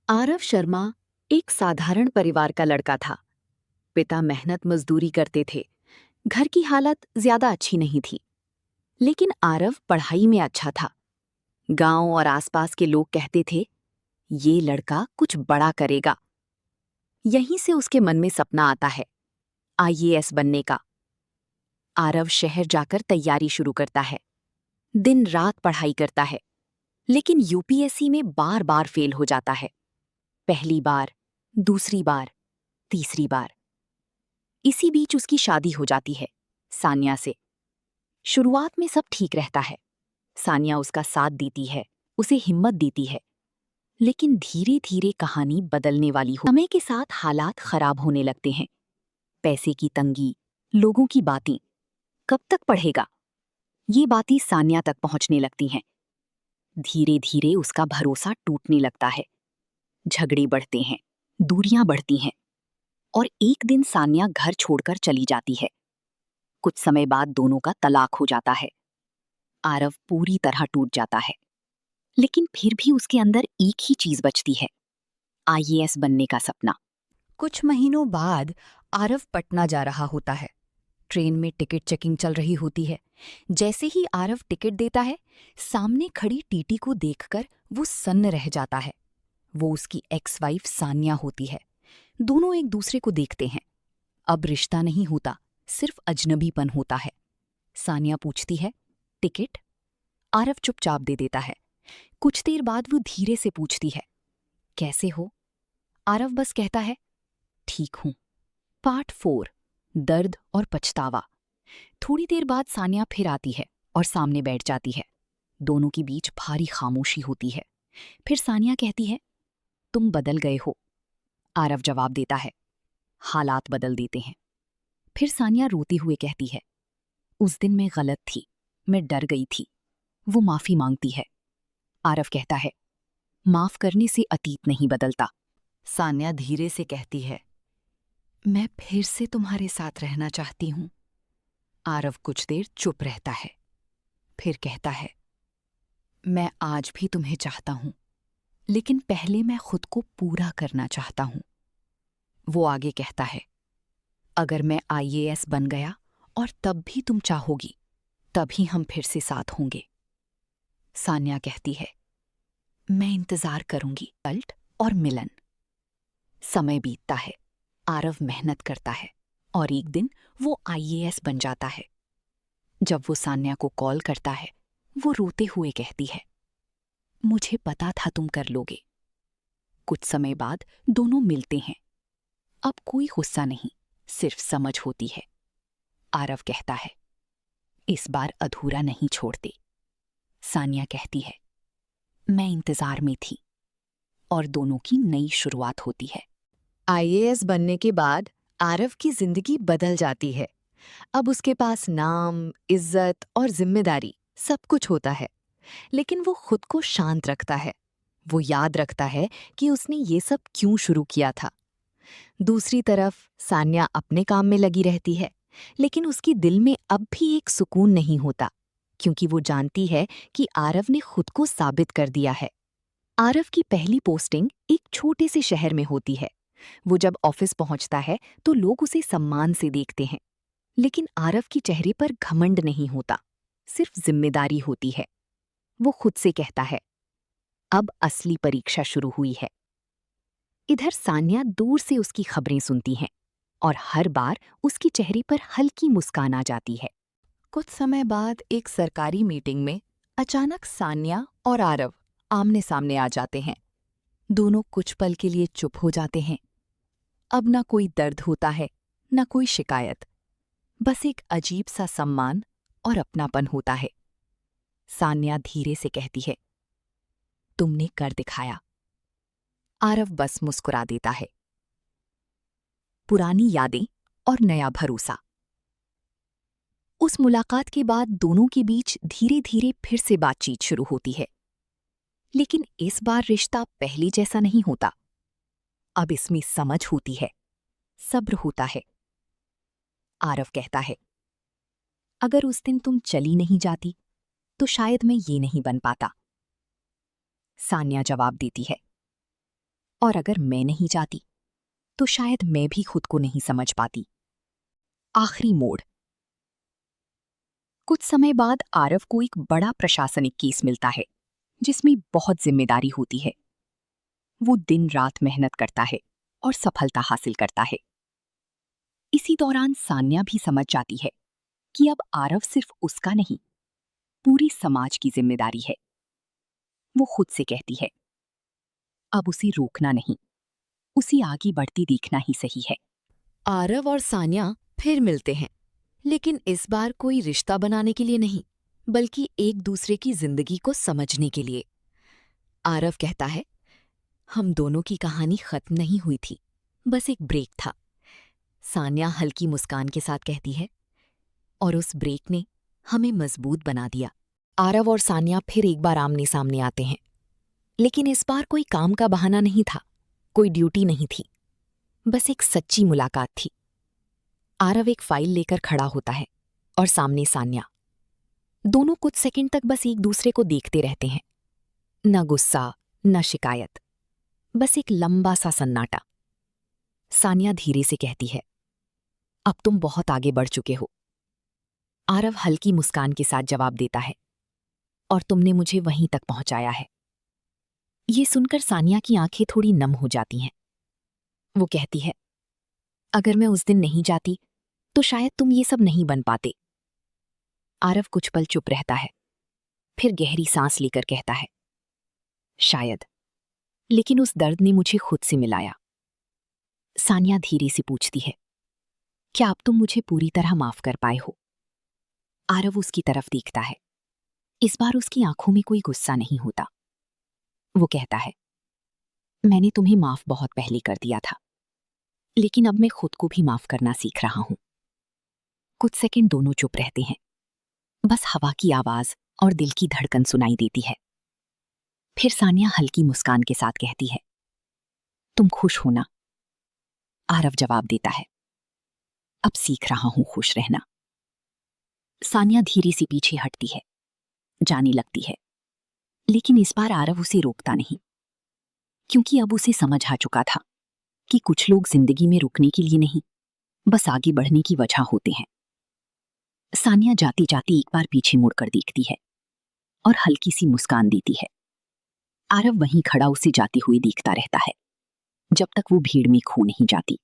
आरव शर्मा एक साधारण परिवार का लड़का था। पिता मेहनत मजदूरी करते थे। घर की हालत ज्यादा अच्छी नहीं थी, लेकिन आरव पढ़ाई में अच्छा था। गांव और आसपास के लोग कहते थे, ये लड़का कुछ बड़ा करेगा। यहीं से उसके मन में सपना आता है, आईएएस बनने का। आरव शहर जाकर तैयारी शुरू करता है। दिन रात पढ़ाई करता है, लेकिन यूपीएससी में बार बार फेल हो जाता है। पहली बार, दूसरी बार, तीसरी बार। इसी बीच उसकी शादी हो जाती है सानिया से। शुरुआत में सब ठीक रहता है। सानिया उसका साथ देती है, उसे हिम्मत देती है। लेकिन धीरे धीरे कहानी बदलने वाली हो। समय के साथ हालात खराब होने लगते हैं। पैसे की तंगी, लोगों की बातें। कब तक पढ़ेगा? ये बातें सानिया तक पहुंचने लगती हैं। धीरे धीरे उसका भरोसा टूटने लगता है। झगड़े बढ़ते हैं, दूरियां बढ़ती हैं, और एक दिन सानिया घर छोड़कर चली जाती है। कुछ समय बाद दोनों का तलाक हो जाता है। आरव पूरी तरह टूट जाता है, लेकिन फिर भी उसके अंदर एक ही चीज बचती है, आईएएस बनने का सपना। कुछ महीनों बाद आरव पटना जा रहा होता है। ट्रेन में टिकट चेकिंग चल रही होती है। जैसे ही आरव टिकट देता है, सामने खड़ी टीटी को देखकर वो सन्न रह जाता है। वो उसकी एक्स वाइफ सानिया होती है। दोनों एक दूसरे को देखते हैं। अब रिश्ता नहीं होता, सिर्फ अजनबीपन होता है। सानिया पूछती है, टिकट? आरव चुपचाप दे देता है। कुछ देर बाद वो धीरे से पूछती है, कैसे हो? आरव बस कहता है, ठीक हूं। पार्ट 4, दर्द और पछतावा। थोड़ी देर बाद सानिया फिर आती है और सामने बैठ जाती है। दोनों के बीच भारी खामोशी होती है। फिर सानिया कहती है, तुम बदल गए हो। आरव जवाब देता है, हालात बदल देते हैं। फिर सानिया रोती हुए कहती है, उस दिन मैं गलत थी, मैं डर गई थी। वो माफी मांगती है। आरव कहता है, माफ करने से अतीत नहीं बदलता। सान्या धीरे से कहती है, मैं फिर से तुम्हारे साथ रहना चाहती हूं। आरव कुछ देर चुप रहता है, फिर कहता है, मैं आज भी तुम्हें चाहता हूं, लेकिन पहले मैं खुद को पूरा करना चाहता हूं। वो आगे कहता है, अगर मैं आईएएस बन गया और तब भी तुम चाहोगी, तभी हम फिर से साथ होंगे। सान्या कहती है, मैं इंतजार करूंगी अल्ट और मिलन। समय बीतता है। आरव मेहनत करता है और एक दिन वो आईएएस बन जाता है। जब वो सान्या को कॉल करता है, वो रोते हुए कहती है, मुझे पता था तुम कर लोगे। कुछ समय बाद दोनों मिलते हैं। अब कोई गुस्सा नहीं, सिर्फ समझ होती है। आरव कहता है, इस बार अधूरा नहीं छोड़ते। सानिया कहती है, मैं इंतजार में थी। और दोनों की नई शुरुआत होती है। आईएएस बनने के बाद आरव की जिंदगी बदल जाती है। अब उसके पास नाम, इज्जत और जिम्मेदारी सब कुछ होता है, लेकिन वो खुद को शांत रखता है। वो याद रखता है कि उसने ये सब क्यों शुरू किया था। दूसरी तरफ सान्या अपने काम में लगी रहती है, लेकिन उसकी दिल में अब भी एक सुकून नहीं होता, क्योंकि वो जानती है कि आरव ने खुद को साबित कर दिया है। आरव की पहली पोस्टिंग एक छोटे से शहर में होती है। वो जब ऑफिस पहुंचता है तो लोग उसे सम्मान से देखते हैं, लेकिन आरव के चेहरे पर घमंड नहीं होता, सिर्फ जिम्मेदारी होती है। वो खुद से कहता है, अब असली परीक्षा शुरू हुई है। इधर सान्या दूर से उसकी खबरें सुनती हैं और हर बार उसके चेहरे पर हल्की मुस्कान आ जाती है। कुछ समय बाद एक सरकारी मीटिंग में अचानक सान्या और आरव आमने सामने आ जाते हैं। दोनों कुछ पल के लिए चुप हो जाते हैं। अब ना कोई दर्द होता है, ना कोई शिकायत, बस एक अजीब सा सम्मान और अपनापन होता है। सान्या धीरे से कहती है, तुमने कर दिखाया। आरव बस मुस्कुरा देता है। पुरानी यादें और नया भरोसा। उस मुलाकात के बाद दोनों के बीच धीरे धीरे फिर से बातचीत शुरू होती है, लेकिन इस बार रिश्ता पहले जैसा नहीं होता। अब इसमें समझ होती है, सब्र होता है। आरव कहता है, अगर उस दिन तुम चली नहीं जाती तो शायद मैं ये नहीं बन पाता। सान्या जवाब देती है, और अगर मैं नहीं जाती तो शायद मैं भी खुद को नहीं समझ पाती। आखिरी मोड़। कुछ समय बाद आरव को एक बड़ा प्रशासनिक केस मिलता है जिसमें बहुत जिम्मेदारी होती है। वो दिन रात मेहनत करता है और सफलता हासिल करता है। इसी दौरान सान्या भी समझ जाती है कि अब आरव सिर्फ उसका नहीं, पूरी समाज की जिम्मेदारी है। वो खुद से कहती है, अब उसे रोकना नहीं, उसे आगे बढ़ती देखना ही सही है। आरव और सान्या फिर मिलते हैं, लेकिन इस बार कोई रिश्ता बनाने के लिए नहीं, बल्कि एक दूसरे की जिंदगी को समझने के लिए। आरव कहता है, हम दोनों की कहानी खत्म नहीं हुई थी, बस एक ब्रेक था। सान्या हल्की मुस्कान के साथ कहती है, और उस ब्रेक ने हमें मजबूत बना दिया। आरव और सान्या फिर एक बार आमने सामने आते हैं, लेकिन इस बार कोई काम का बहाना नहीं था, कोई ड्यूटी नहीं थी, बस एक सच्ची मुलाकात थी। आरव एक फाइल लेकर खड़ा होता है और सामने सान्या। दोनों कुछ सेकंड तक बस एक दूसरे को देखते रहते हैं। न गुस्सा, न शिकायत, बस एक लंबा सा सन्नाटा। सान्या धीरे से कहती है, अब तुम बहुत आगे बढ़ चुके हो। आरव हल्की मुस्कान के साथ जवाब देता है, और तुमने मुझे वहीं तक पहुंचाया है। ये सुनकर सान्या की आंखें थोड़ी नम हो जाती हैं। वो कहती है, अगर मैं उस दिन नहीं जाती तो शायद तुम ये सब नहीं बन पाते। आरव कुछ पल चुप रहता है, फिर गहरी सांस लेकर कहता है, शायद, लेकिन उस दर्द ने मुझे खुद से मिलाया। सान्या धीरे से पूछती है, क्या अब तुम मुझे पूरी तरह माफ कर पाए हो? आरव उसकी तरफ देखता है। इस बार उसकी आंखों में कोई गुस्सा नहीं होता। वो कहता है, मैंने तुम्हें माफ बहुत पहले कर दिया था, लेकिन अब मैं खुद को भी माफ करना सीख रहा हूं। कुछ सेकंड दोनों चुप रहते हैं, बस हवा की आवाज और दिल की धड़कन सुनाई देती है। फिर सान्या हल्की मुस्कान के साथ कहती है, तुम खुश हो ना? आरव जवाब देता है, अब सीख रहा हूं खुश रहना। सान्या धीरे से पीछे हटती है, जाने लगती है, लेकिन इस बार आरव उसे रोकता नहीं, क्योंकि अब उसे समझ आ चुका था कि कुछ लोग जिंदगी में रुकने के लिए नहीं, बस आगे बढ़ने की वजह होते हैं। सान्या जाती जाती एक बार पीछे मुड़कर देखती है और हल्की सी मुस्कान देती है। आरव वहीं खड़ा उसे जाते हुए देखता रहता है, जब तक वो भीड़ में खो नहीं जाती।